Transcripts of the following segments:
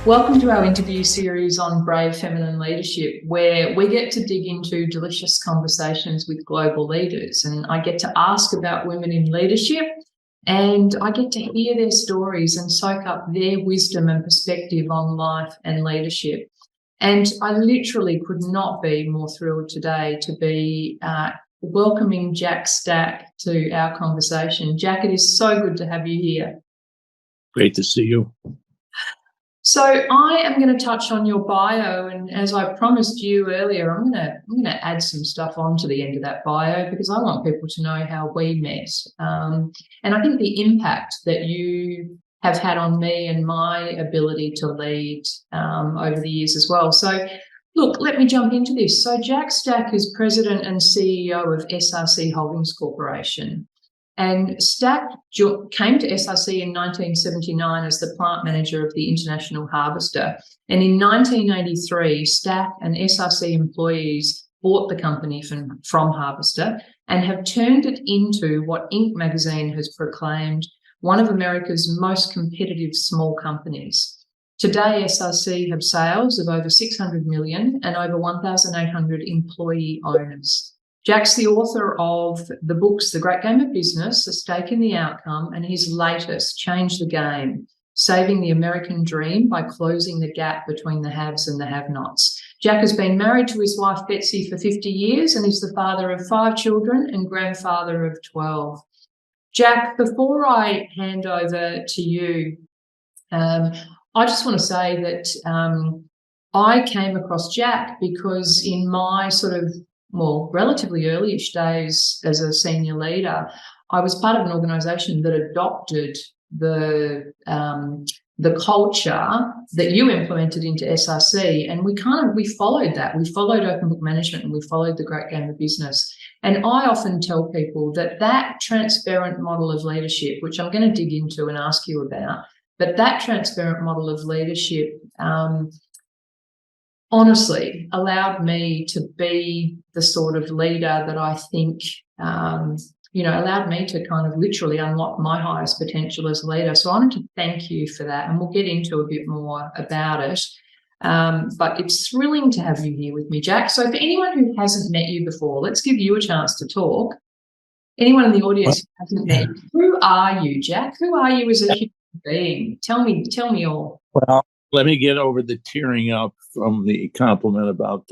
Welcome to our interview series on Brave Feminine Leadership, where we get to dig into delicious conversations with global leaders. And I get to ask about women in leadership, and I get to hear their stories and soak up their wisdom and perspective on life and leadership. And I literally could not be more thrilled today to be welcoming Jack Stack to our conversation. Jack, it is so good to have you here. Great to see you. So I am going to touch on your bio, and as I promised you earlier, I'm going to add some stuff on to the end of that bio because I want people to know how we met, and I think the impact that you have had on me and my ability to lead over the years as well. So, look, let me jump into this. So Jack Stack is President and CEO of SRC Holdings Corporation. And Stack came to SRC in 1979 as the plant manager of the International Harvester. And in 1983, Stack and SRC employees bought the company from Harvester and have turned it into what Inc. magazine has proclaimed one of America's most competitive small companies. Today, SRC have sales of over 600 million and over 1,800 employee owners. Jack's the author of the books The Great Game of Business, A Stake in the Outcome, and his latest, Change the Game, Saving the American Dream by Closing the Gap Between the Haves and the Have-Nots. Jack has been married to his wife, Betsy, for 50 years and is the father of 5 children and grandfather of 12. Jack, before I hand over to you, I just want to say that I came across Jack because in my relatively early-ish days as a senior leader, I was part of an organisation that adopted the culture that you implemented into SRC, and we followed that. We followed open book management and we followed the Great Game of Business. And I often tell people that transparent model of leadership, which I'm going to dig into and ask you about, but that transparent model of leadership honestly allowed me to be the sort of leader that I think, allowed me to kind of literally unlock my highest potential as a leader. So I wanted to thank you for that, and we'll get into a bit more about it. But it's thrilling to have you here with me, Jack. So for anyone who hasn't met you before, let's give you a chance to talk. Anyone in the audience who hasn't met you, who are you, Jack? Who are you as a human being? Tell me all. Well, let me get over the tearing up from the compliment about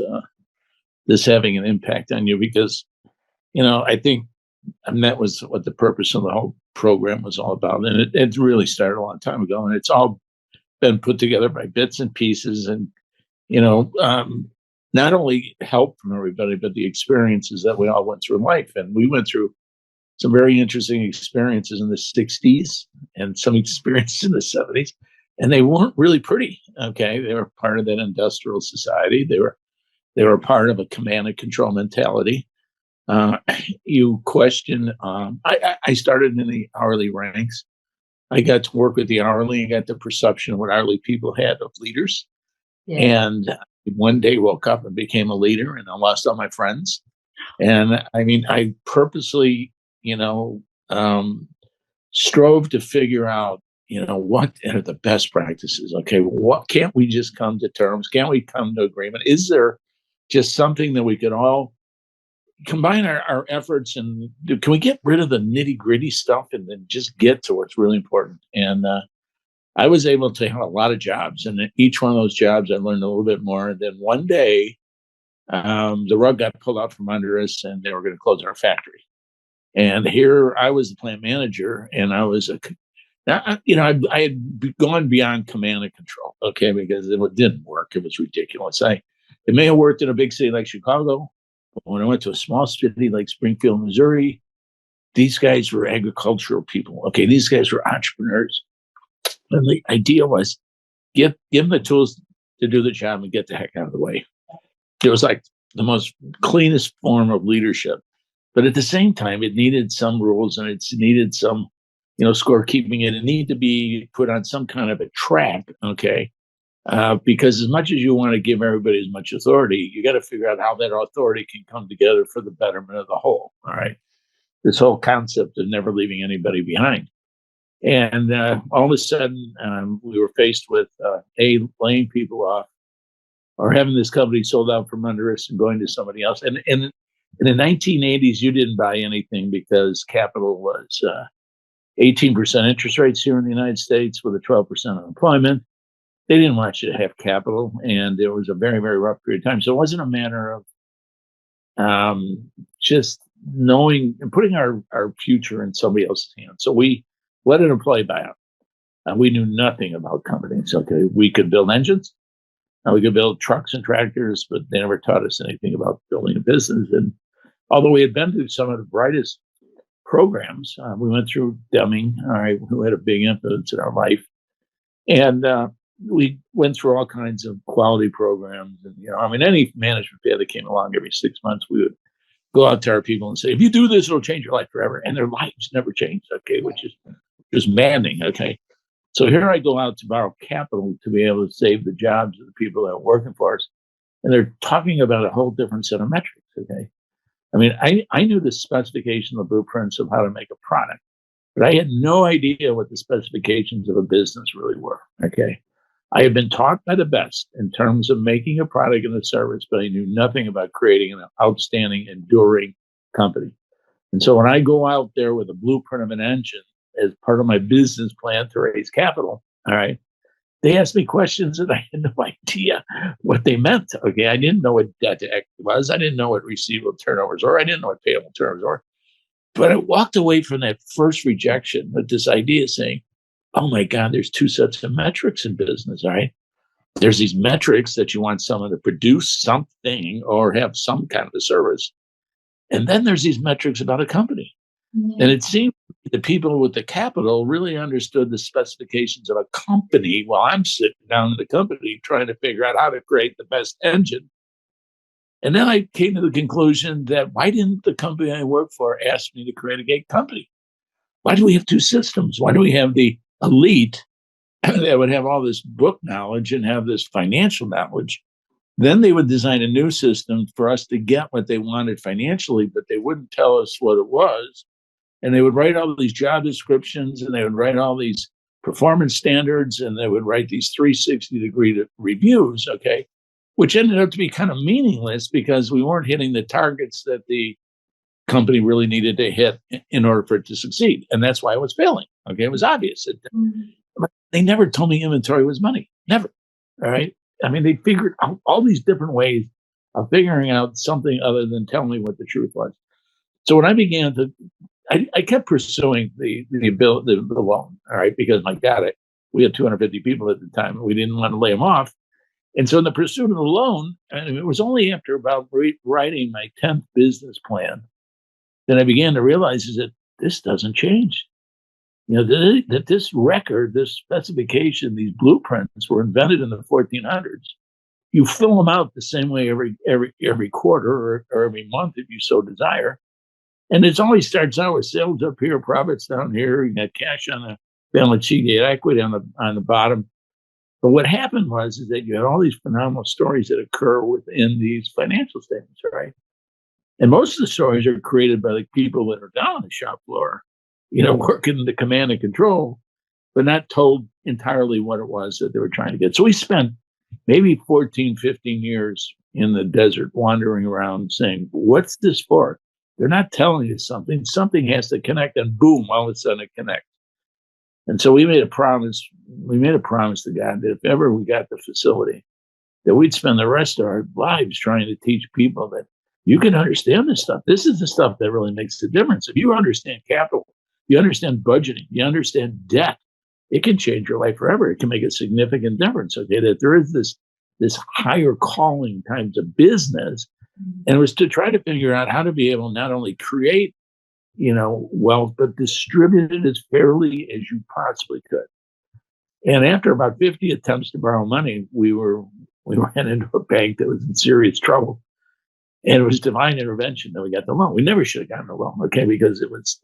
this having an impact on you, because, I think that was what the purpose of the whole program was all about. And it really started a long time ago, and it's all been put together by bits and pieces and, not only help from everybody, but the experiences that we all went through in life. And we went through some very interesting experiences in the 60s and some experiences in the 70s. And they weren't really pretty. Okay, they were part of that industrial society. They were part of a command and control mentality. You question. I started in the hourly ranks. I got to work with the hourly and got the perception of what hourly people had of leaders. Yeah. And one day woke up and became a leader, and I lost all my friends. And I purposely, strove to figure out, what are the best practices? Okay, what can't we just come to terms? Can't we come to agreement? Is there just something that we could all combine our efforts and do? Can we get rid of the nitty gritty stuff and then just get to what's really important? And I was able to have a lot of jobs, and each one of those jobs I learned a little bit more. And then one day, the rug got pulled out from under us, and they were going to close our factory. And here I was the plant manager, and I was I had gone beyond command and control, okay, because it didn't work. It was ridiculous. It may have worked in a big city like Chicago, but when I went to a small city like Springfield, Missouri, these guys were agricultural people. Okay, these guys were entrepreneurs. And the idea was give them the tools to do the job and get the heck out of the way. It was like the most cleanest form of leadership. But at the same time, it needed some rules, and it needed some scorekeeping. It needed to be put on some kind of a track, okay? Because as much as you want to give everybody as much authority, you got to figure out how that authority can come together for the betterment of the whole, all right? This whole concept of never leaving anybody behind. And all of a sudden, we were faced with laying people off, or having this company sold out from under us and going to somebody else. And in the 1980s, you didn't buy anything because capital was 18% interest rates here in the United States with a 12% unemployment. They didn't want you to have capital, and it was a very, very rough period of time. So it wasn't a matter of just knowing and putting our future in somebody else's hands. So we let an employee buy out. We knew nothing about companies. Okay, we could build engines, we could build trucks and tractors, but they never taught us anything about building a business. And although we had been through some of the brightest programs, we went through Deming, all right, who had a big influence in our life, and we went through all kinds of quality programs. And any management fair that came along every 6 months, we would go out to our people and say, if you do this, it'll change your life forever. And their lives never changed, okay, which is just maddening, okay. So here I go out to borrow capital to be able to save the jobs of the people that are working for us. And they're talking about a whole different set of metrics, okay. I knew the specification, the blueprints of how to make a product, but I had no idea what the specifications of a business really were, okay. I had been taught by the best in terms of making a product and a service, but I knew nothing about creating an outstanding, enduring company. And so when I go out there with a blueprint of an engine as part of my business plan to raise capital, all right, they asked me questions that I had no idea what they meant. Okay, I didn't know what debt to equity was. I didn't know what receivable turnovers were. I didn't know what payable turnovers were. But I walked away from that first rejection with this idea saying, oh my God, there's two sets of metrics in business, all right? There's these metrics that you want someone to produce something or have some kind of a service. And then there's these metrics about a company. Mm-hmm. And it seemed the people with the capital really understood the specifications of a company while I'm sitting down in the company trying to figure out how to create the best engine. And then I came to the conclusion that why didn't the company I work for ask me to create a gay company? Why do we have two systems? Why do we have the elite that would have all this book knowledge and have this financial knowledge? Then they would design a new system for us to get what they wanted financially, but they wouldn't tell us what it was. And they would write all these job descriptions, and they would write all these performance standards, and they would write these 360-degree reviews, okay, which ended up to be kind of meaningless because we weren't hitting the targets that the company really needed to hit in order for it to succeed. And that's why it was failing. Okay, it was obvious. They never told me inventory was money. Never. All right. They figured out all these different ways of figuring out something other than telling me what the truth was. So when I began to, I kept pursuing the loan. All right, because my God, we had 250 people at the time, and we didn't want to lay them off. And so in the pursuit of the loan, and it was only after about writing my 10th business plan that I began to realize is that this doesn't change. That this record, this specification, these blueprints were invented in the 1400s. You fill them out the same way every quarter or every month if you so desire. And it always starts out with sales up here, profits down here. You got cash on the balance sheet, you got equity on the bottom. But what happened was is that you had all these phenomenal stories that occur within these financial statements, right? And most of the stories are created by the people that are down on the shop floor, working the command and control, but not told entirely what it was that they were trying to get. So we spent maybe 14, 15 years in the desert wandering around saying, what's this for? They're not telling you something. Something has to connect, and boom, all of a sudden it connects. And so we made a promise. We made a promise to God that if ever we got the facility, that we'd spend the rest of our lives trying to teach people that you can understand this stuff. This is the stuff that really makes the difference. If you understand capital, you understand budgeting, you understand debt, it can change your life forever. It can make a significant difference. Okay, that there is this higher calling times of business, and it was to try to figure out how to be able not only create, wealth, but distribute it as fairly as you possibly could. And after about 50 attempts to borrow money, we ran into a bank that was in serious trouble. And it was divine intervention that we got the loan. We never should have gotten the loan, okay? Because it was,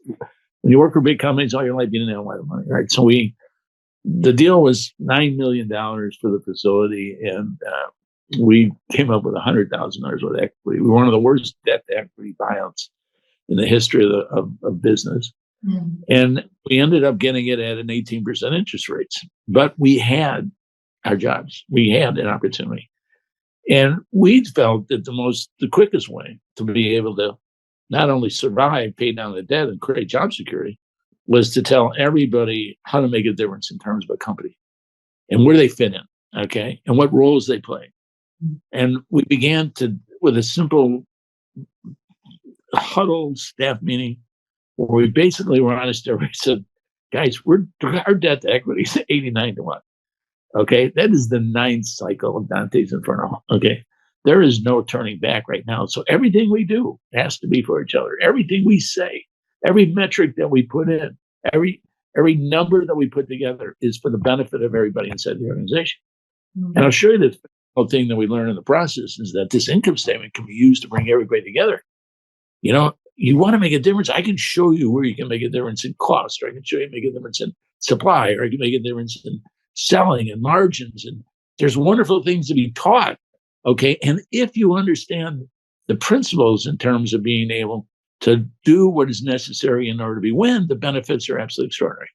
when you work for big companies all your life, you didn't have a lot of money, right? So the deal was $9 million for the facility, and we came up with $100,000 worth of equity. We were one of the worst debt to equity buyouts in the history of business. And we ended up getting it at an 18% interest rates. But we had our jobs. We had an opportunity. And we felt that the quickest way to be able to not only survive, pay down the debt, and create job security was to tell everybody how to make a difference in terms of a company and where they fit in, okay, and what roles they play. And we began with a simple huddle staff meeting where we basically were honest. Everybody said, guys, our debt to equity is 89-1. Okay, that is the 9th cycle of Dante's Inferno. Okay, there is no turning back right now. So everything we do has to be for each other. Everything we say, every metric that we put in, every number that we put together is for the benefit of everybody inside the organization. And I'll show you the whole thing that we learned in the process is that this income statement can be used to bring everybody together. You know, you want to make a difference. I can show you where you can make a difference in cost, or I can show you make a difference in supply, or I can make a difference in selling and margins. And there's wonderful things to be taught. Okay. And if you understand the principles in terms of being able to do what is necessary in order to win, the benefits are absolutely extraordinary.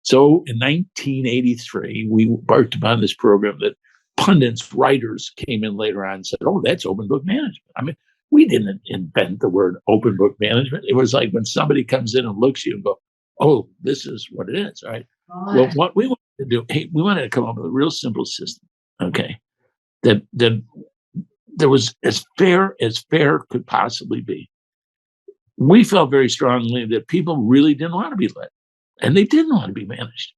So in 1983, we embarked upon this program that pundits, writers came in later on and said, oh, that's open book management. I mean, we didn't invent the word open book management. It was like when somebody comes in and looks at you and go, oh, this is what it is, right? Well, what we wanted to do, we wanted to come up with a real simple system, okay, that there was as fair could possibly be. We felt very strongly that people really didn't want to be led, and they didn't want to be managed,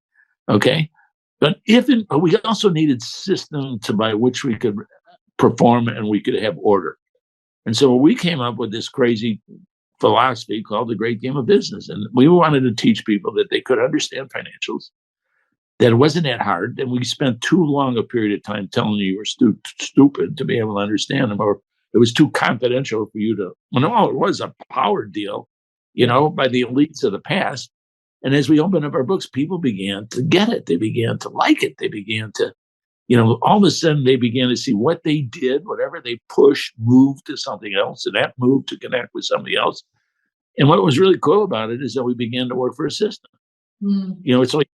okay? But we also needed system by which we could perform and we could have order. And so we came up with this crazy philosophy called the great game of business. And we wanted to teach people that they could understand financials, that it wasn't that hard. And we spent too long a period of time telling you were stupid to be able to understand them, or it was too confidential for you to, well, it was a power deal, by the elites of the past. And as we opened up our books, people began to get it. They began to like it. They began to, all of a sudden they began to see what they did, whatever they pushed, moved to something else, and that moved to connect with somebody else. And what was really cool about it is that we began to work for a system. It's like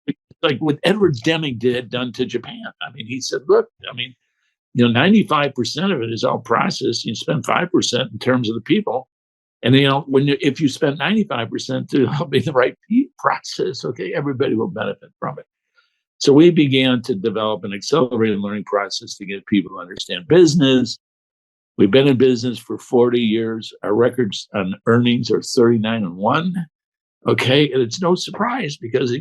what Edward Deming done to Japan. I mean, he said, look, 95% of it is all process. You spend 5% in terms of the people. And, if you spend 95% to help be the right process, okay, everybody will benefit from it. So we began to develop an accelerated learning process to get people to understand business. We've been in business for 40 years. Our records on earnings are 39-1. Okay, and it's no surprise because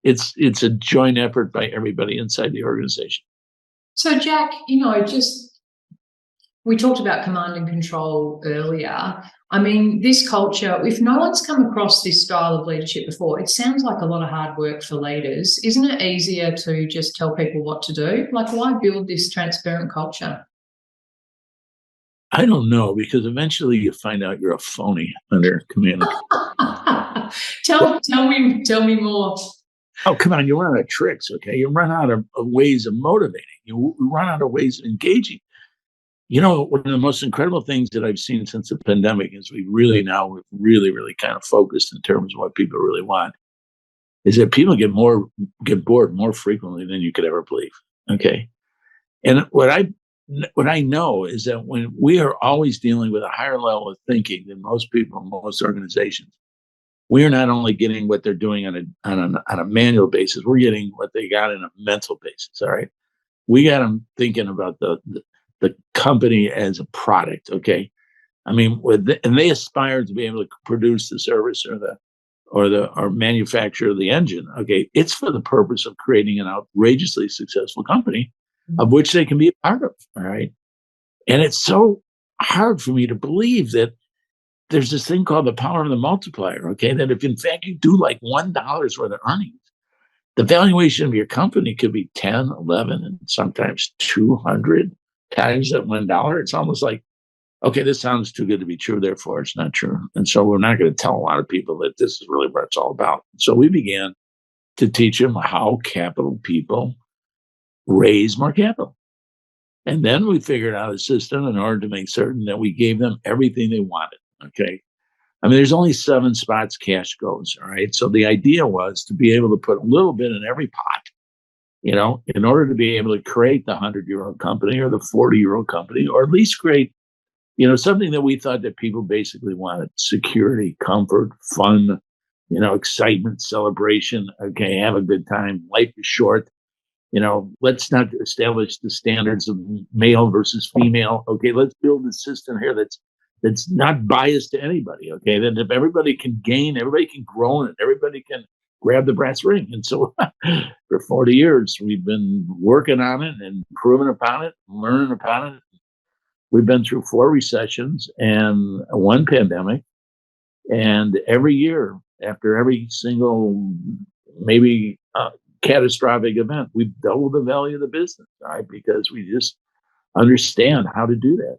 it's a joint effort by everybody inside the organization. So, Jack, we talked about command and control earlier. I mean, this culture, if no one's come across this style of leadership before, it sounds like a lot of hard work for leaders. Isn't it easier to just tell people what to do? Like, why build this transparent culture? I don't know, because eventually you find out you're a phony under command. Tell me more. Oh, come on. You run out of tricks, okay? You run out of ways of motivating. You run out of ways of engaging. One of the most incredible things that I've seen since the pandemic is we've really kind of focused in terms of what people really want, is that people get bored more frequently than you could ever believe, okay? And what I know is that when we are always dealing with a higher level of thinking than most people, most organizations, we are not only getting what they're doing on a manual basis, we're getting what they got on a mental basis, all right? We got them thinking about the company as a product, okay? I mean, and they aspire to be able to produce the service or manufacture the engine, okay? It's for the purpose of creating an outrageously successful company of which they can be a part of, all right? And it's so hard for me to believe that there's this thing called the power of the multiplier, okay? That if in fact you do like $1 worth of earnings, the valuation of your company could be 10, 11, and sometimes 200 times that $1. It's almost like, okay, this sounds too good to be true, therefore it's not true. And so we're not going to tell a lot of people that this is really what it's all about. So we began to teach them how capital people raise more capital. And then we figured out a system in order to make certain that we gave them everything they wanted, okay? I mean, there's only 7 spots cash goes. All right. So the idea was to be able to put a little bit in every pot, in order to be able to create the 100-year-old company or the 40-year-old company, or at least create, something that we thought that people basically wanted: security, comfort, fun, excitement, celebration. Okay. Have a good time. Life is short. Let's not establish the standards of male versus female. Okay, let's build a system here that's not biased to anybody. Okay, that if everybody can gain, everybody can grow in it, everybody can grab the brass ring. And so for 40 years, we've been working on it and improving upon it, learning upon it. We've been through 4 recessions and 1 pandemic. And every year, after every single, maybe catastrophic event, we've doubled the value of the business, right? Because we just understand how to do that.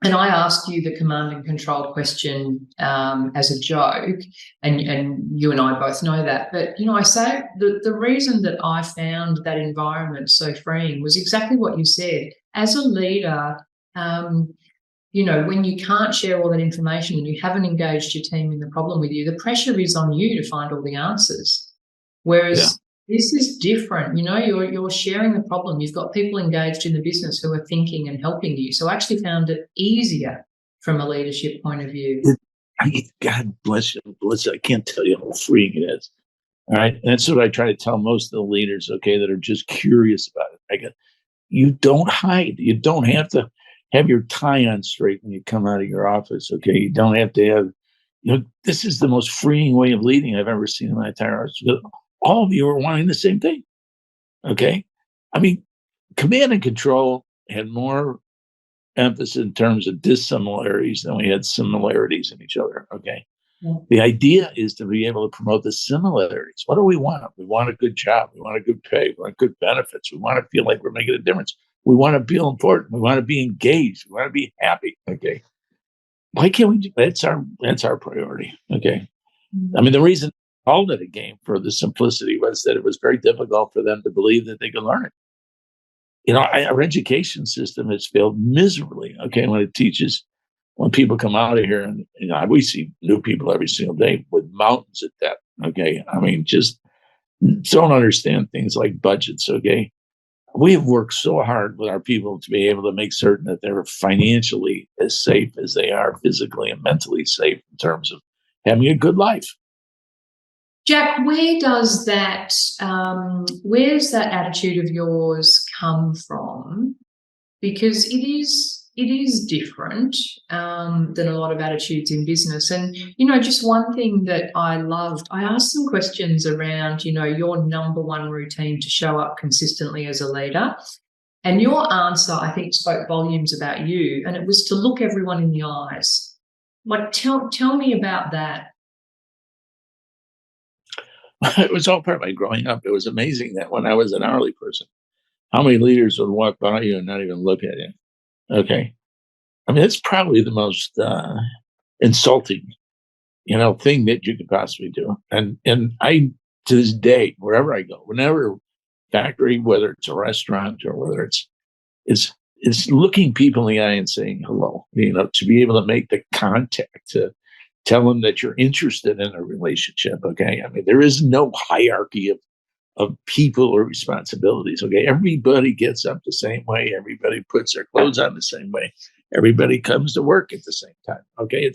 And I asked you the command and control question as a joke, and you and I both know that. But, I say the reason that I found that environment so freeing was exactly what you said. As a leader, when you can't share all that information and you haven't engaged your team in the problem with you, the pressure is on you to find all the answers. Whereas this is different. You're sharing the problem. You've got people engaged in the business who are thinking and helping you. So I actually found it easier from a leadership point of view. God bless you. I can't tell you how freeing it is. All right. And that's what I try to tell most of the leaders, okay, that are just curious about it. You don't hide. You don't have to have your tie on straight when you come out of your office. Okay. You don't have to have, this is the most freeing way of leading I've ever seen in my entire life. All of you are wanting the same thing. Okay. I mean, command and control had more emphasis in terms of dissimilarities than we had similarities in each other. Okay. Yeah. The idea is to be able to promote the similarities. What do we want? We want a good job. We want a good pay. We want good benefits. We want to feel like we're making a difference. We want to feel important. We want to be engaged. We want to be happy. Okay. Why can't we do that's our priority. Okay. I mean, the reason I called it a game for the simplicity was that it was very difficult for them to believe that they could learn it. Our education system has failed miserably. Okay. When people come out of here and, we see new people every single day with mountains at that. Okay. I mean, just don't understand things like budgets. Okay. We have worked so hard with our people to be able to make certain that they're financially as safe as they are physically and mentally safe in terms of having a good life. Jack, where does that attitude of yours come from? Because it is different than a lot of attitudes in business. And, just one thing that I loved, I asked some questions around, your number one routine to show up consistently as a leader. And your answer, I think, spoke volumes about you. And it was to look everyone in the eyes. Like, tell me about that. It was all part of my growing up. It was amazing that when I was an hourly person, how many leaders would walk by you and not even look at you. Okay. I mean, it's probably the most insulting, thing that you could possibly do. And I, to this day, wherever I go, whenever factory, whether it's a restaurant or whether it's looking people in the eye and saying hello, to be able to make the contact, to tell them that you're interested in a relationship. Okay. I mean, there is no hierarchy of people or responsibilities. Okay. Everybody gets up the same way. Everybody puts their clothes on the same way. Everybody comes to work at the same time. Okay.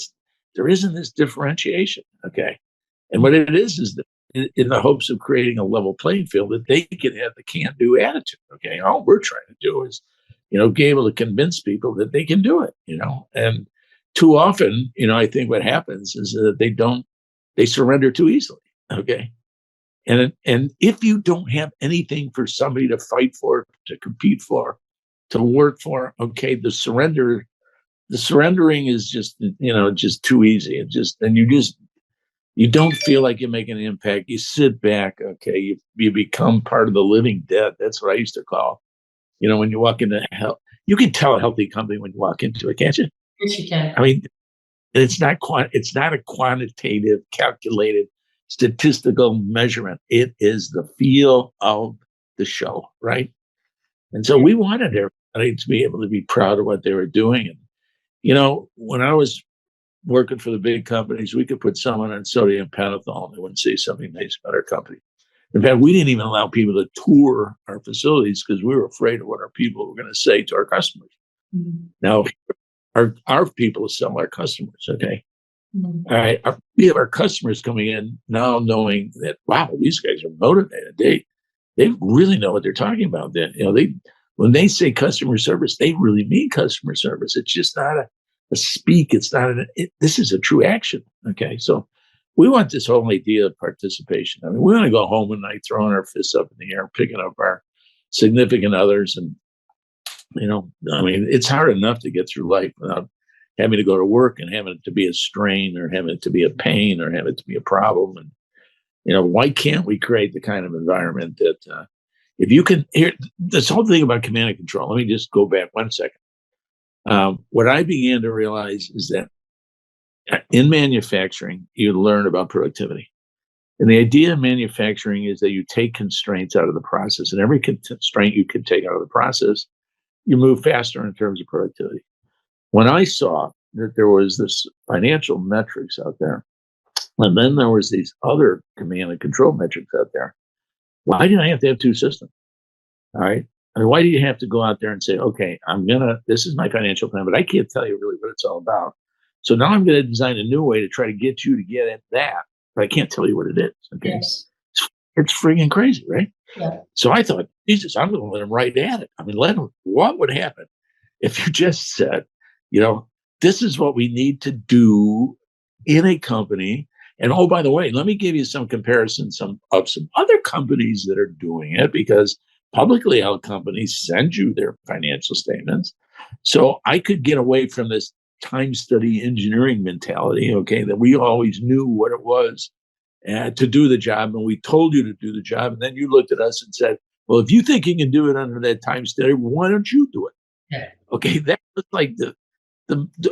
There isn't this differentiation. Okay. And what it is that in the hopes of creating a level playing field that they can have the can-do attitude. Okay. All we're trying to do is, be able to convince people that they can do it, and too often, I think what happens is that they surrender too easily. Okay. And if you don't have anything for somebody to fight for, to compete for, to work for, okay, the surrendering is just, just too easy. You don't feel like you're making an impact. You sit back. Okay. You become part of the living dead. That's what I used to call, when you walk into hell, you can tell a healthy company when you walk into it, can't you? Yes, you can. I mean, it's not a quantitative, calculated, statistical measurement. It is the feel of the show, right? And so we wanted everybody to be able to be proud of what they were doing. And, when I was working for the big companies, we could put someone on sodium pentothal and they wouldn't say something nice about our company. In fact, we didn't even allow people to tour our facilities because we were afraid of what our people were going to say to our customers. Mm-hmm. Now, our people sell our customers, okay? Mm-hmm. All right. We have our customers coming in now knowing that, wow, these guys are motivated. They really know what they're talking about. Then, when they say customer service, they really mean customer service. It's just not a speak. It's not this is a true action. Okay. So we want this whole idea of participation. I mean, we want to go home at night, throwing our fists up in the air, picking up our significant others. And, it's hard enough to get through life without having to go to work and having it to be a strain or having it to be a pain or having it to be a problem. And, why can't we create the kind of environment that if you can hear this whole thing about command and control? Let me just go back 1 second. What I began to realize is that in manufacturing, you learn about productivity. And the idea of manufacturing is that you take constraints out of the process. And every constraint you can take out of the process, you move faster in terms of productivity. When I saw that there was this financial metrics out there, and then there was these other command and control metrics out there, why did I have to have two systems? All right. I mean, why do you have to go out there and say, okay, this is my financial plan, but I can't tell you really what it's all about. So now I'm going to design a new way to try to get you to get at that, but I can't tell you what it is. Okay. Yes. It's freaking crazy, right? Yeah. So I thought, Jesus, I'm going to let them right at it. I mean, what would happen if you just said, this is what we need to do in a company. And oh, by the way, let me give you some comparisons of some other companies that are doing it, because publicly held companies send you their financial statements. So I could get away from this time study engineering mentality, okay, that we always knew what it was to do the job, and we told you to do the job. And then you looked at us and said, well, if you think you can do it under that time study, why don't you do it? Yeah. Okay, that was like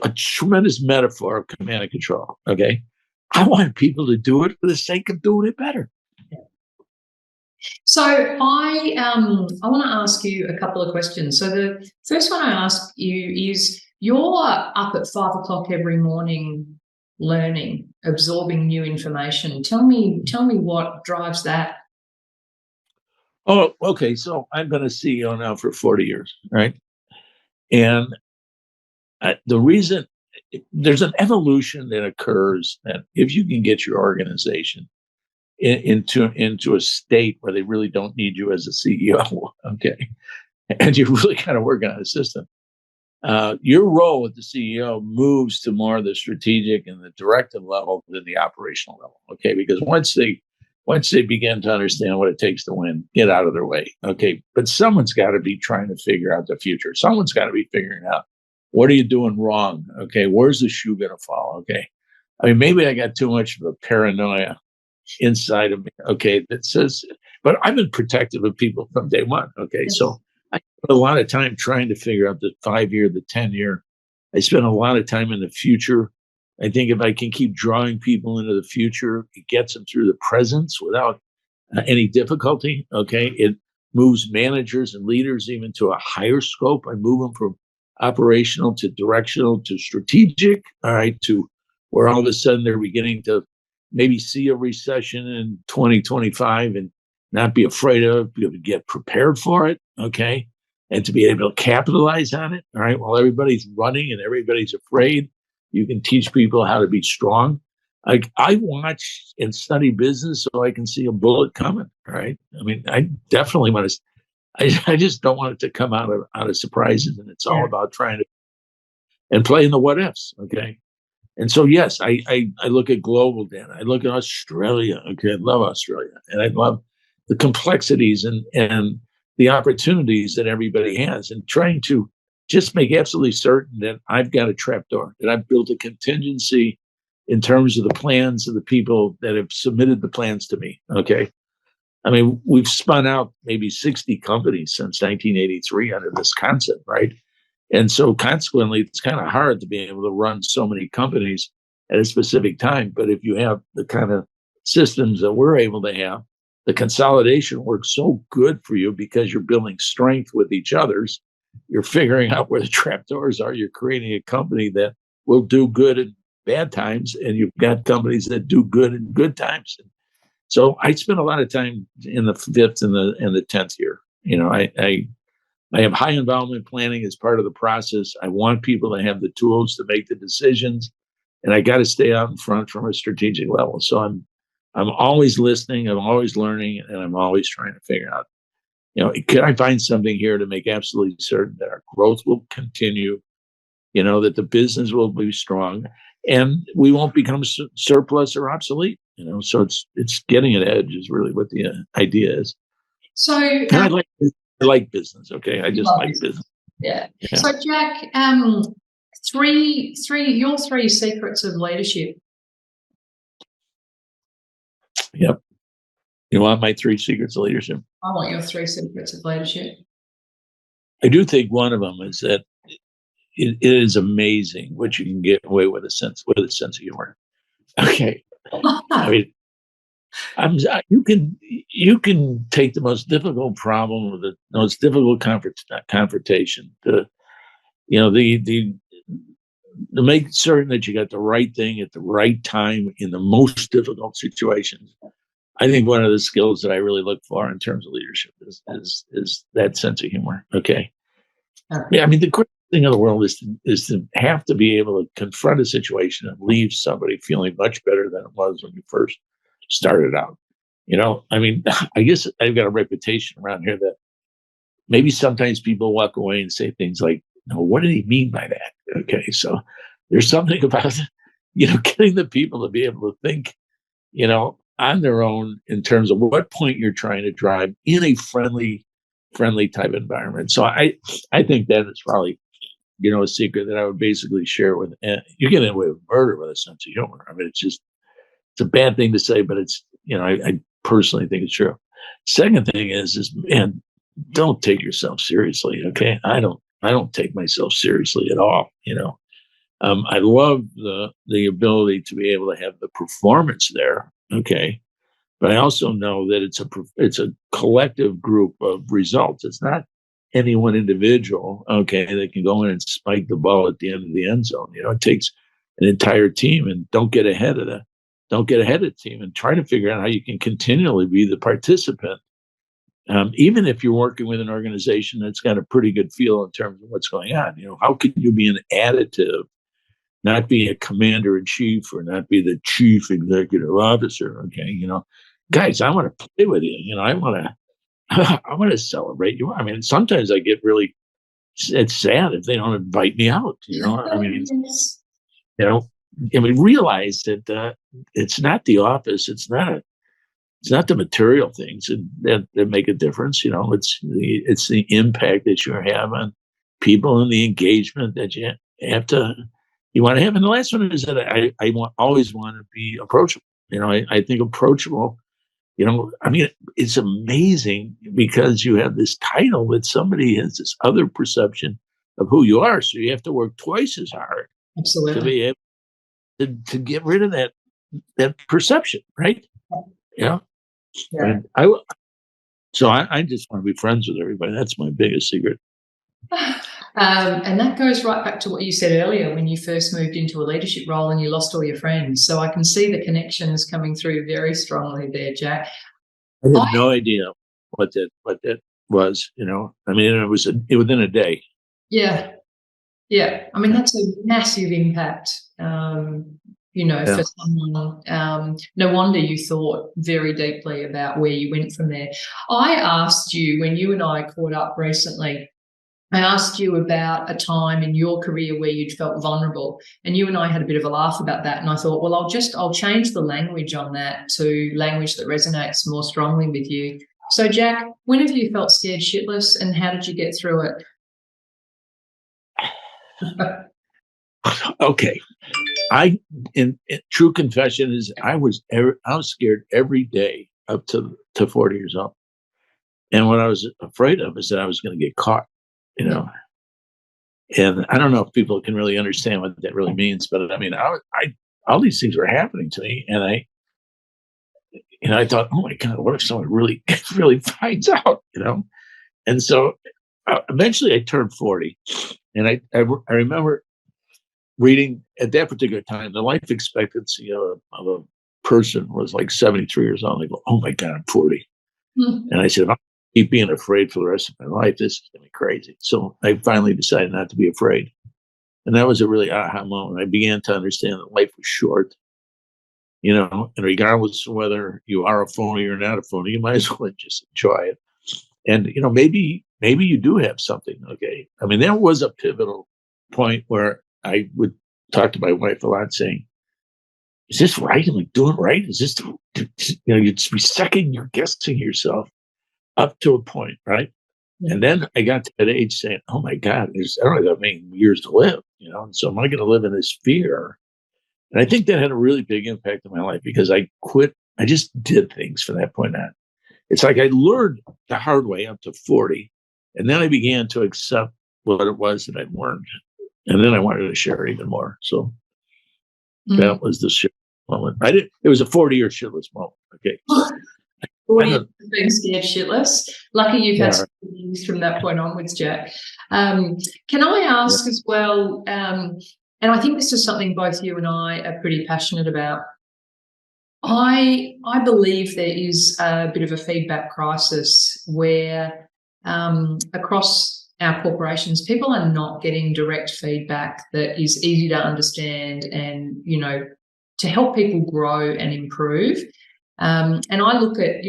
a tremendous metaphor of command and control, okay? I want people to do it for the sake of doing it better. So I want to ask you a couple of questions. So the first one I ask you is, you're up at 5 o'clock every morning learning, absorbing new information. Tell me what drives that. Oh, okay. So I've been a CEO now for 40 years, right? And the reason, there's an evolution that occurs that if you can get your organization into a state where they really don't need you as a CEO, okay, and you're really kind of working on a system, your role with the CEO moves to more of the strategic and the directive level than the operational level, okay? Because once they begin to understand what it takes to win, get out of their way, okay? But someone's got to be trying to figure out the future. Someone's got to be figuring out, what are you doing wrong, okay? Where's the shoe going to fall, okay? I mean, maybe I got too much of a paranoia inside of me, okay, that says, but I've been protective of people from day one, okay? Yes. So I spent a lot of time trying to figure out the 5-year, the 10-year. I spent a lot of time in the future. I think if I can keep drawing people into the future, it gets them through the presence without any difficulty, okay? It moves managers and leaders even to a higher scope. I move them from operational to directional to strategic, all right, to where all of a sudden they're beginning to maybe see a recession in 2025 and not be afraid of it, be able to get prepared for it, okay? And to be able to capitalize on it, all right? While everybody's running and everybody's afraid, you can teach people how to be strong. I watch and study business so I can see a bullet coming, all right? I mean, I definitely want to, I just don't want it to come out of surprises, and it's all about trying to, and playing the what ifs, okay? And so, yes, I look at global data. I look at Australia. Okay, I love Australia. And I love the complexities and the opportunities that everybody has, and trying to just make absolutely certain that I've got a trapdoor, that I've built a contingency in terms of the plans of the people that have submitted the plans to me, okay? I mean, we've spun out maybe 60 companies since 1983 under this concept, right? And so consequently, it's kind of hard to be able to run so many companies at a specific time. But if you have the kind of systems that we're able to have, the consolidation works so good for you because you're building strength with each other's. You're figuring out where the trapdoors are. You're creating a company that will do good bad times, and you've got companies that do good in good times. So I spent a lot of time in the 5th and the 10th year. I have high involvement planning as part of the process. I want people to have the tools to make the decisions, and I got to stay out in front from a strategic level. So I'm always listening, I'm always learning, and I'm always trying to figure out, can I find something here to make absolutely certain that our growth will continue, that the business will be strong, and we won't become surplus or obsolete. So it's getting an edge is really what the idea is. So and I like business. Okay, I just like business. Yeah. So Jack, your three secrets of leadership. Yep. You want my 3 secrets of leadership? I want your 3 secrets of leadership. I do think one of them is that it is amazing what you can get away with a sense of humor. Okay. I mean, you can take the most difficult problem or the most difficult confrontation to make certain that you got the right thing at the right time in the most difficult situations. I think one of the skills that I really look for in terms of leadership is that sense of humor. Okay. Yeah, I mean, the great thing in the world is to have to be able to confront a situation and leave somebody feeling much better than it was when you first started out. I mean, I guess I've got a reputation around here that maybe sometimes people walk away and say things like, "No, what did he mean by that?" Okay, so there's something about getting the people to be able to think, on their own in terms of what point you're trying to drive in a friendly type environment. So I think that is probably a secret that I would basically share with. You get away with murder with a sense of humor. I mean, it's a bad thing to say, but it's I personally think it's true. Second thing is man, don't take yourself seriously. Okay, I don't take myself seriously at all. I love the ability to be able to have the performance there. Okay. But I also know that it's a collective group of results. It's not any one individual, okay, that can go in and spike the ball at the end of the end zone. It takes an entire team, and don't get ahead of the team, and try to figure out how you can continually be the participant. Even if you're working with an organization that's got a pretty good feel in terms of what's going on, how can you be an additive, not be a commander in chief or not be the chief executive officer? Okay, guys, I want to play with you. I want to celebrate you. I mean, sometimes I get really, it's sad if they don't invite me out. Realize that it's not the office. It's not the material things that make a difference. It's the impact that you have on people and the engagement that you want to have. And the last one is that I always want to be approachable. I think approachable. It's amazing because you have this title that somebody has this other perception of who you are. So you have to work twice as hard. Absolutely. To be able to get rid of that perception, right? Yeah. And I just want to be friends with everybody. That's my biggest secret. And that goes right back to what you said earlier when you first moved into a leadership role and you lost all your friends. So I can see the connections coming through very strongly there, Jack. I had no idea what that was. It was within a day. Yeah. I mean, that's a massive impact. For someone. No wonder you thought very deeply about where you went from there. I asked you when you and I caught up recently. I asked you about a time in your career where you'd felt vulnerable, and you and I had a bit of a laugh about that. And I thought, well, I'll change the language on that to language that resonates more strongly with you. So, Jack, when have you felt scared shitless, and how did you get through it? Okay, in true confession is I was scared every day up to 40 years old, and what I was afraid of is that I was going to get caught. And I don't know if people can really understand what that really means, but I mean, all these things were happening to me, and I thought, oh my God, what if someone really finds out? And so eventually I turned 40, and I remember reading at that particular time, the life expectancy of a person was like 73 years old. I go, oh my God, I'm 40. And I said, if I keep being afraid for the rest of my life, this is going to be crazy. So I finally decided not to be afraid. And that was a really aha moment. I began to understand that life was short, and regardless of whether you are a phony or not a phony, you might as well just enjoy it. And, maybe you do have something. Okay. I mean, there was a pivotal point where I would talk to my wife a lot saying, is this right? Am I doing right? Is this, you'd be second guessing yourself up to a point, right? Yeah. And then I got to that age saying, oh my God, I don't have that many years to live, and so am I going to live in this fear? And I think that had a really big impact on my life because I just did things from that point on. It's like I learned the hard way up to 40, and then I began to accept what it was that I'd learned. And then I wanted to share it even more. So that was the shit moment. It was a 40-year shitless moment. Okay. 40 years of being scared shitless. Lucky you've had some years from that point onwards, Jack. Can I ask as well, and I think this is something both you and I are pretty passionate about. I believe there is a bit of a feedback crisis where across our corporations, people are not getting direct feedback that is easy to understand and, to help people grow and improve. And I look at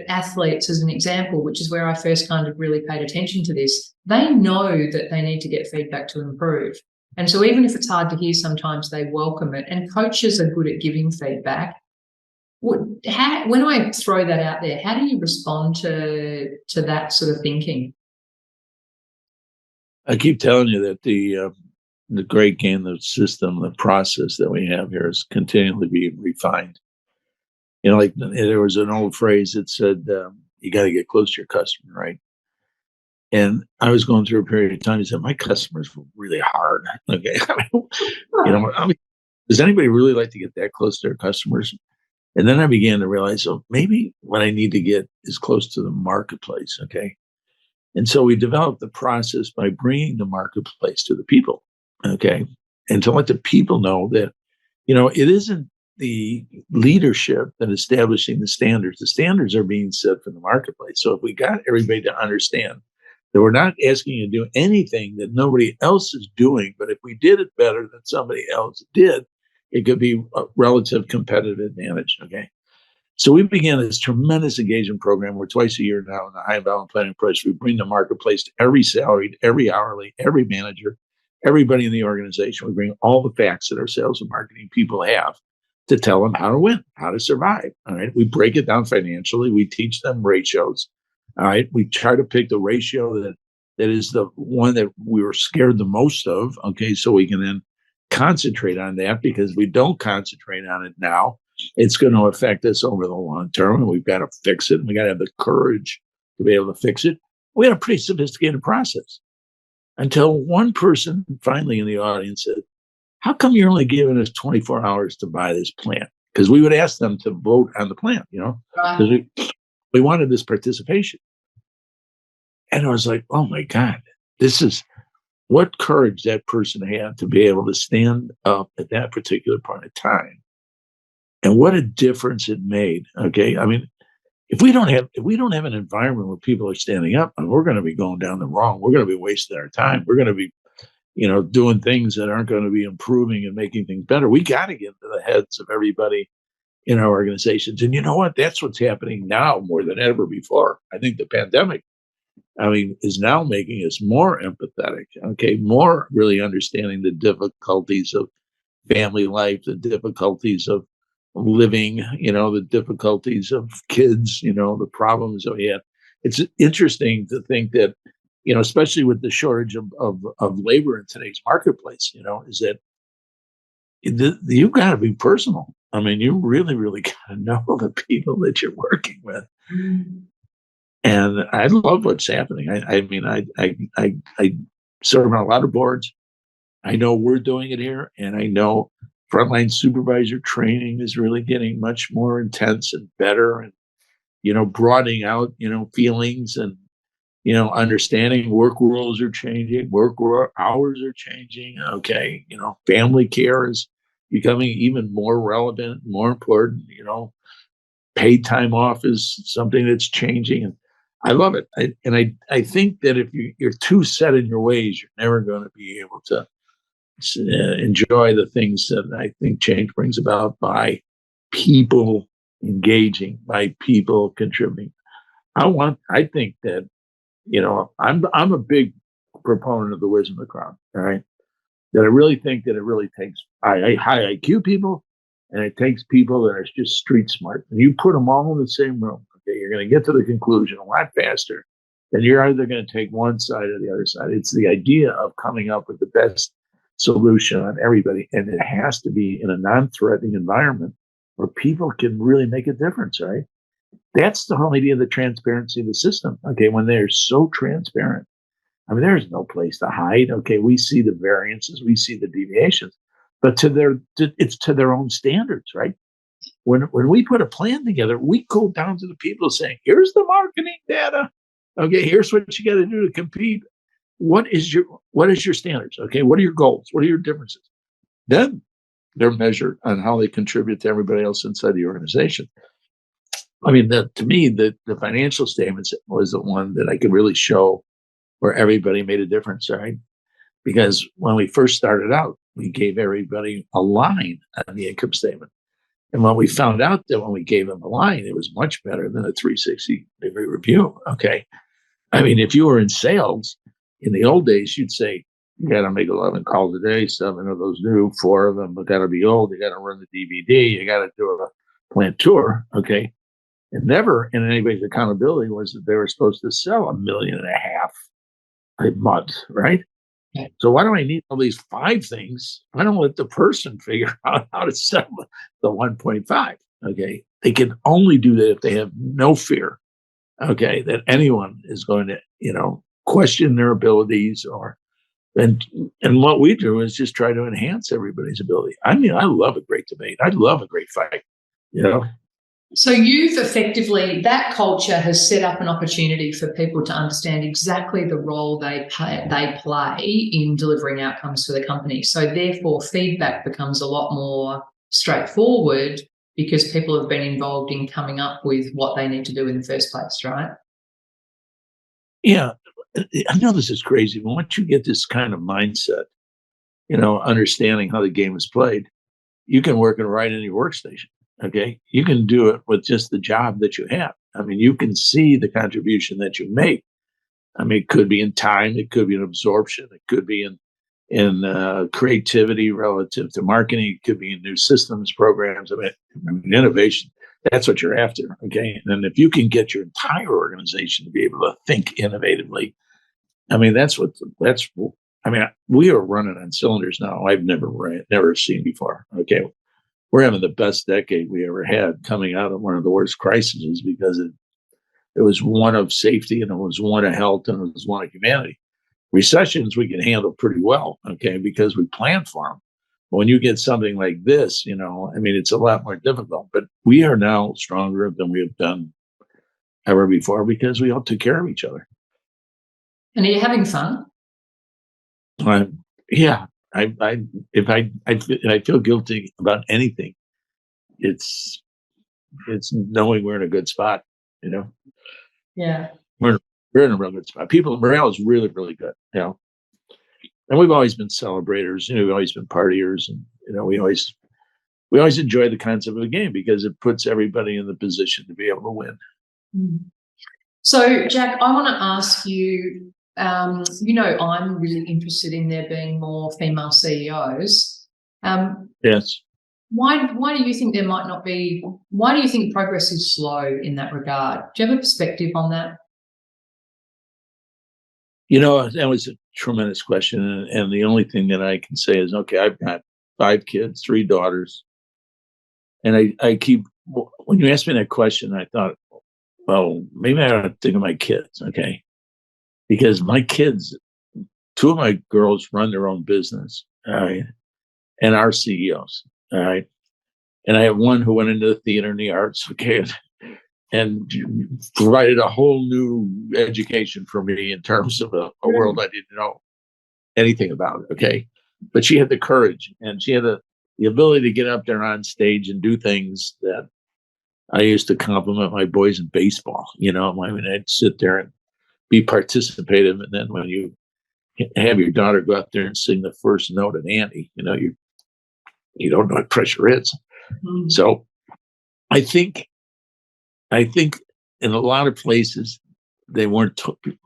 athletes as an example, which is where I first kind of really paid attention to this. They know that they need to get feedback to improve. And so even if it's hard to hear, sometimes they welcome it. And coaches are good at giving feedback. When I throw that out there, how do you respond to that sort of thinking? I keep telling you that the great game, the system, the process that we have here is continually being refined. Like there was an old phrase that said, you got to get close to your customer, right? And I was going through a period of time that my customers were really hard. Okay. Does anybody really like to get that close to their customers? And then I began to realize, maybe what I need to get is close to the marketplace. Okay. And so we developed the process by bringing the marketplace to the people. Okay. And to let the people know that, it isn't the leadership that establishing the standards. The standards are being set from the marketplace. So if we got everybody to understand that we're not asking you to do anything that nobody else is doing, but if we did it better than somebody else did, it could be a relative competitive advantage. Okay. So we began this tremendous engagement program where twice a year now in the high value planning approach, we bring the marketplace to every salaried, every hourly, every manager, everybody in the organization. We bring all the facts that our sales and marketing people have to tell them how to win, how to survive. All right. We break it down financially. We teach them ratios. All right. We try to pick the ratio that is the one that we were scared the most of. Okay. So we can then concentrate on that, because if we don't concentrate on it now, it's going to affect us over the long term, and we've got to fix it. And we got to have the courage to be able to fix it. We had a pretty sophisticated process until one person finally in the audience said, how come you're only giving us 24 hours to buy this plant? Because we would ask them to vote on the plant, because we wanted this participation. And I was like, oh my God, this is what courage that person had to be able to stand up at that particular point of time. And what a difference it made. Okay. I mean, if we don't have an environment where people are standing up, we're going to be going down the wrong. We're going to be wasting our time. We're going to be, doing things that aren't going to be improving and making things better. We got to get into the heads of everybody in our organizations. And you know what? That's what's happening now more than ever before. I think the pandemic, is now making us more empathetic. Okay. More really understanding the difficulties of family life, the difficulties of living, the difficulties of kids, the problems that we have. It's interesting to think that, especially with the shortage of labor in today's marketplace, is that you've got to be personal. You really, really got to know the people that you're working with. Mm-hmm. And I love what's happening. I serve on a lot of boards. I know we're doing it here, and I know frontline supervisor training is really getting much more intense and better, and broadening out feelings, and understanding work rules are changing, hours are changing. Okay. Family care is becoming even more relevant, more important. Paid time off is something that's changing. And I love it. I think that if you're too set in your ways, you're never going to be able to enjoy the things that I think change brings about by people engaging, by people contributing. I think that, I'm a big proponent of the wisdom of the crowd. All right. That I really think that it really takes high IQ people, and it takes people that are just street smart. And you put them all in the same room, okay, you're going to get to the conclusion a lot faster. Then you're either going to take one side or the other side. It's the idea of coming up with the best solution on everybody, and it has to be in a non-threatening environment where people can really make a difference, right? That's the whole idea of the transparency of the system. Okay, when they're so transparent, I mean, there's no place to hide. Okay, we see the variances, we see the deviations, but it's to their own standards, right? When we put a plan together, we go down to the people saying, "Here's the marketing data. Okay, here's what you got to do to compete. What is your standards? Okay, what are your goals? What are your differences?" Then they're measured on how they contribute to everybody else inside the organization. I mean, to me, the financial statements was the one that I could really show where everybody made a difference, right? Because when we first started out, we gave everybody a line on the income statement. And when we found out that when we gave them a line, it was much better than a 360-degree review. Okay. I mean, if you were in sales in the old days, you'd say, you got to make 11 calls a day, 7 of those new, 4 of them got to be old. You got to run the DVD. You got to do a plant tour. Okay. And never in anybody's accountability was that they were supposed to sell $1.5 million a month, right? Okay. So why do I need all these 5 things? I don't let the person figure out how to sell the 1.5. Okay. They can only do that if they have no fear, okay, that anyone is going to, question their abilities and what we do is just try to enhance everybody's ability. I mean, I love a great debate. I love a great fight, So you've effectively, that culture has set up an opportunity for people to understand exactly the role they play in delivering outcomes for the company. So therefore, feedback becomes a lot more straightforward because people have been involved in coming up with what they need to do in the first place, right? Yeah. I know this is crazy, but once you get this kind of mindset, understanding how the game is played, you can work it right in your workstation. Okay. You can do it with just the job that you have. I mean, you can see the contribution that you make. I mean, it could be in time, it could be in absorption, it could be in creativity relative to marketing, it could be in new systems, programs. I mean, innovation. That's what you're after. Okay. And if you can get your entire organization to be able to think innovatively, I mean, we are running on cylinders now. I've never seen before. Okay. We're having the best decade we ever had coming out of one of the worst crises because it was one of safety and it was one of health and it was one of humanity. Recessions we can handle pretty well, okay, because we plan for them. But when you get something like this, it's a lot more difficult. But we are now stronger than we have done ever before because we all took care of each other. And are you having fun? Yeah. If I feel guilty about anything, it's knowing we're in a good spot, Yeah. We're in a real good spot. Morale is really, really good, And we've always been celebrators, we've always been partiers, and we always enjoy the concept of a game because it puts everybody in the position to be able to win. Mm. So, Jack, I want to ask you, I'm really interested in there being more female CEOs. Yes. Why do you think there might not be? Why do you think progress is slow in that regard? Do you have a perspective on that? That was a tremendous question. And the only thing that I can say is, okay, I've got 5 kids, 3 daughters. And I keep, when you asked me that question, I thought, well, maybe I ought to think of my kids, okay? Because my kids, 2 of my girls run their own business, all right, and are CEOs, all right? And I have one who went into the theater and the arts, okay? and provided a whole new education for me in terms of a world I didn't know anything about. Okay. But she had the courage, and she had the ability to get up there on stage and do things that I used to compliment my boys in baseball. I mean, I'd sit there and be participative. And then when you have your daughter go out there and sing the first note at Annie, you don't know what pressure is. Mm-hmm. So I think in a lot of places,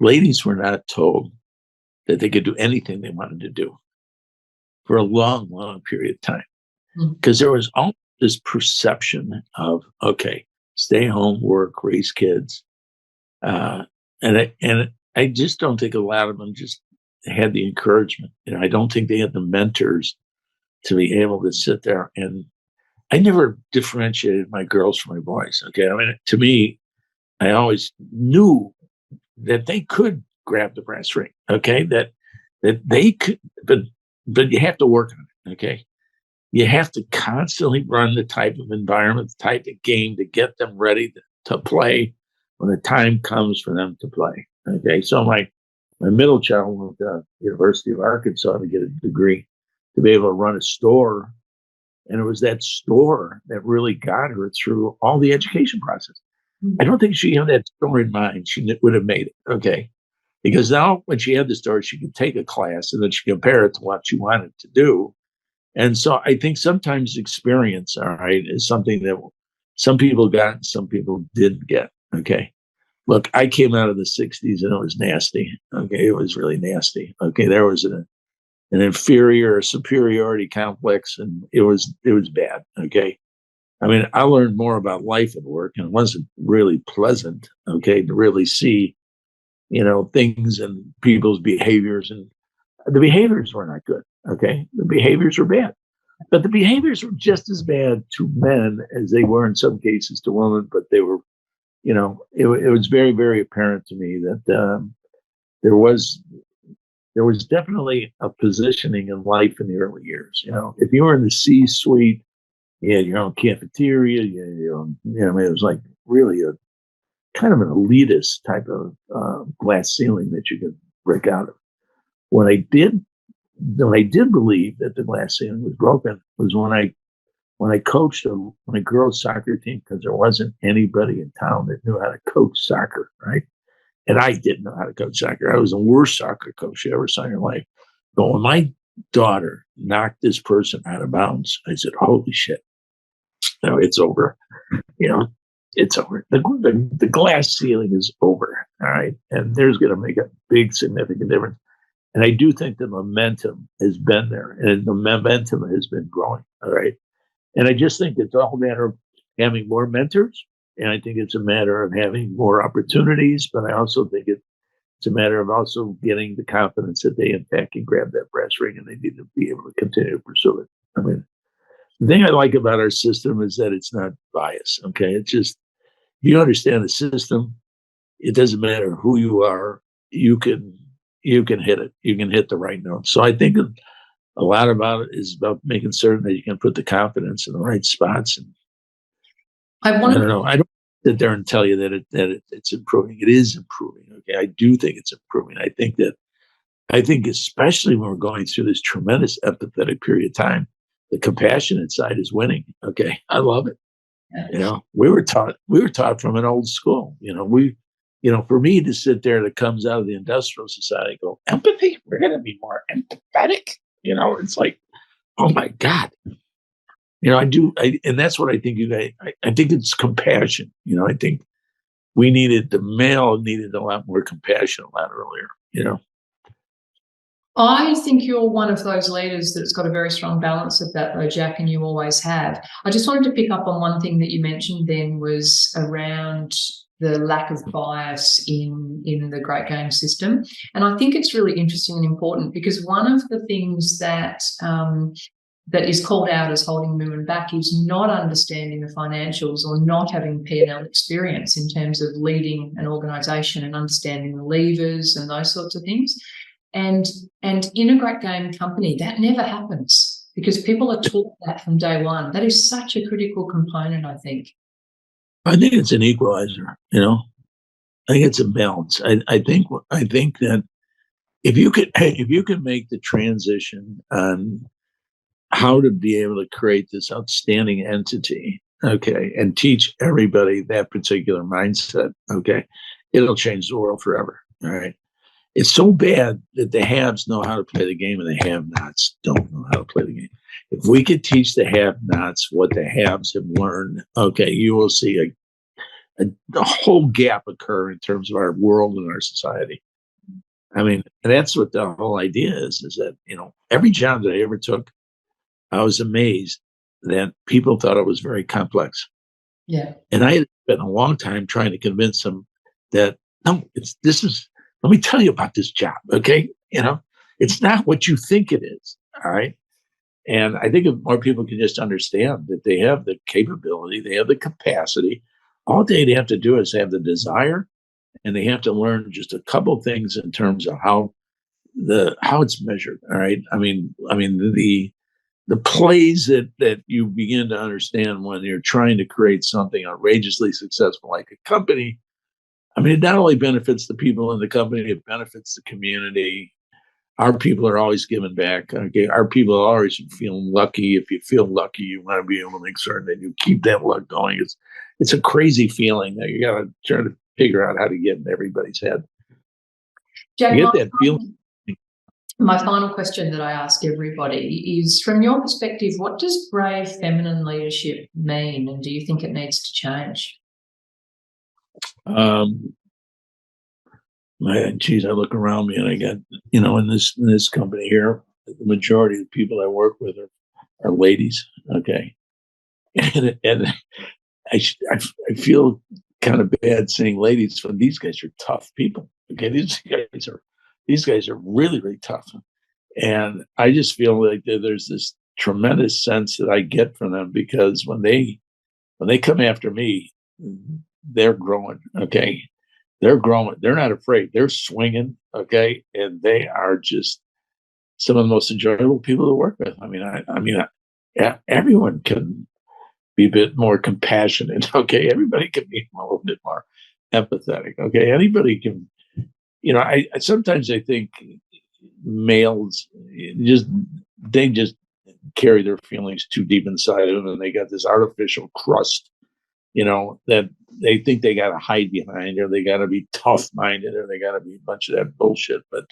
ladies were not told that they could do anything they wanted to do for a long, long period of time. Because there was all this perception of, okay, stay home, work, raise kids. And I just don't think a lot of them just had the encouragement. I don't think they had the mentors to be able to sit there. And I never differentiated my girls from my boys. Okay. I mean, to me, I always knew that they could grab the brass ring. Okay. That they could, but you have to work on it. Okay. You have to constantly run the type of environment, the type of game to get them ready to play when the time comes for them to play. Okay. So my middle child went to the University of Arkansas to get a degree to be able to run a store. And it was that store that really got her through all the education process. Mm-hmm. I don't think she had that store in mind. She would have made it. Okay. Because now when she had the store, she could take a class and then she compare it to what she wanted to do. And so I think sometimes experience, all right, is something that some people got and some people didn't get. Okay. Look, I came out of the 60s and it was nasty. Okay. It was really nasty. Okay. There was an inferior or superiority complex, and it was bad. Okay. I mean, I learned more about life at work, and it wasn't really pleasant. Okay. To really see, things and people's behaviors, and the behaviors were not good. Okay. The behaviors were bad, but the behaviors were just as bad to men as they were in some cases to women, but they were, it was very, very apparent to me that there was definitely a positioning in life in the early years. If you were in the C-suite, you had your own cafeteria, it was like really a kind of an elitist type of glass ceiling that you could break out of. When I did believe that the glass ceiling was broken was when I coached a girls' soccer team, because there wasn't anybody in town that knew how to coach soccer, right? And I didn't know how to coach soccer. I was the worst soccer coach you ever saw in your life. But when my daughter knocked this person out of bounds, I said, holy shit, it's over. It's over. The glass ceiling is over. All right. And there's going to make a big, significant difference. And I do think the momentum has been there, and the momentum has been growing. All right. And I just think it's all a matter of having more mentors. And I think it's a matter of having more opportunities, but I also think it's a matter of also getting the confidence that they, in fact, can grab that brass ring, and they need to be able to continue to pursue it. I mean, the thing I like about our system is that it's not biased. Okay. It's just, if you understand the system, it doesn't matter who you are, you can hit it. You can hit the right note. So I think a lot about it is about making certain that you can put the confidence in the right spots. And I don't know. I don't sit there and tell you that it's improving. It is improving. Okay. I do think it's improving. I think especially when we're going through this tremendous empathetic period of time, the compassionate side is winning. Okay. I love it. We were taught from an old school, for me to sit there that comes out of the industrial society, go, empathy, we're going to be more empathetic. It's like, oh my God. And that's what I think I think it's compassion. I think the male needed a lot more compassion a lot earlier, I think you're one of those leaders that's got a very strong balance of that, though, Jack, and you always have. I just wanted to pick up on one thing that you mentioned then was around the lack of bias in the Great Game system. And I think it's really interesting and important, because one of the things that is called out as holding women back is not understanding the financials, or not having P&L experience in terms of leading an organisation and understanding the levers and those sorts of things. And in a Great Game company, that never happens, because people are taught that from day one. That is such a critical component, I think. I think it's an equalizer. I think it's a balance. I think that if you could make the transition on how to be able to create this outstanding entity, okay, and teach everybody that particular mindset, okay, it'll change the world forever. All right. It's so bad that the haves know how to play the game and the have-nots don't know how to play the game. If we could teach the have-nots what the haves have learned, okay, you will see a whole gap occur in terms of our world and our society. I mean, that's what the whole idea is that, every job that I ever took, I was amazed that people thought it was very complex. Yeah. And I had spent a long time trying to convince them that, no, let me tell you about this job, okay? It's not what you think it is, all right? And I think if more people can just understand that they have the capability, they have the capacity, all they have to do is have the desire, and they have to learn just a couple of things in terms of how it's measured, all right? I mean, the plays that you begin to understand when you're trying to create something outrageously successful like a company. I mean, it not only benefits the people in the company, it benefits the community. Our people are always giving back. Okay, our people are always feeling lucky. If you feel lucky, you want to be able to make certain that you keep that luck going. It's a crazy feeling that you got to try to figure out how to get in everybody's head. Jack, you get that feeling. My final question that I ask everybody is, from your perspective, what does brave feminine leadership mean, and do you think it needs to change? I look around me and I got, in this company here, the majority of the people I work with are ladies. Okay. And I feel kind of bad saying ladies, but these guys are tough people. Okay. These guys are really, really tough. And I just feel like there's this tremendous sense that I get from them, because when they come after me, they're growing. Okay. They're growing. They're not afraid. They're swinging. Okay. And they are just some of the most enjoyable people to work with. I mean, everyone can be a bit more compassionate. Okay. Everybody can be a little bit more empathetic. Okay. Anybody can, I sometimes I think males they just carry their feelings too deep inside of them, and they got this artificial crust, that they think they got to hide behind, or they got to be tough-minded, or they got to be a bunch of that bullshit. But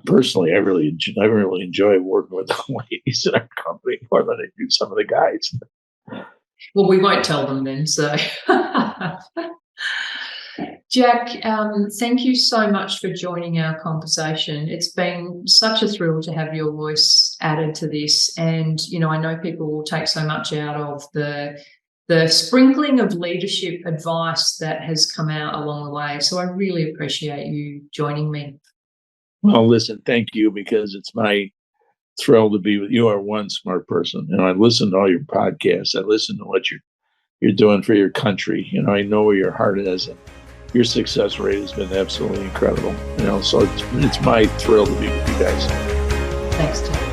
personally, I really enjoy working with the ladies in our company more than I do some of the guys. Well, we won't tell them then. So, Jack, thank you so much for joining our conversation. It's been such a thrill to have your voice added to this, and I know people will take so much out of the sprinkling of leadership advice that has come out along the way. So I really appreciate you joining me. Well, listen, thank you, because it's my thrill to be with you. You are one smart person. I listen to all your podcasts. I listen to what you're doing for your country. I know where your heart is, and your success rate has been absolutely incredible. So it's my thrill to be with you guys. Thanks, Jack.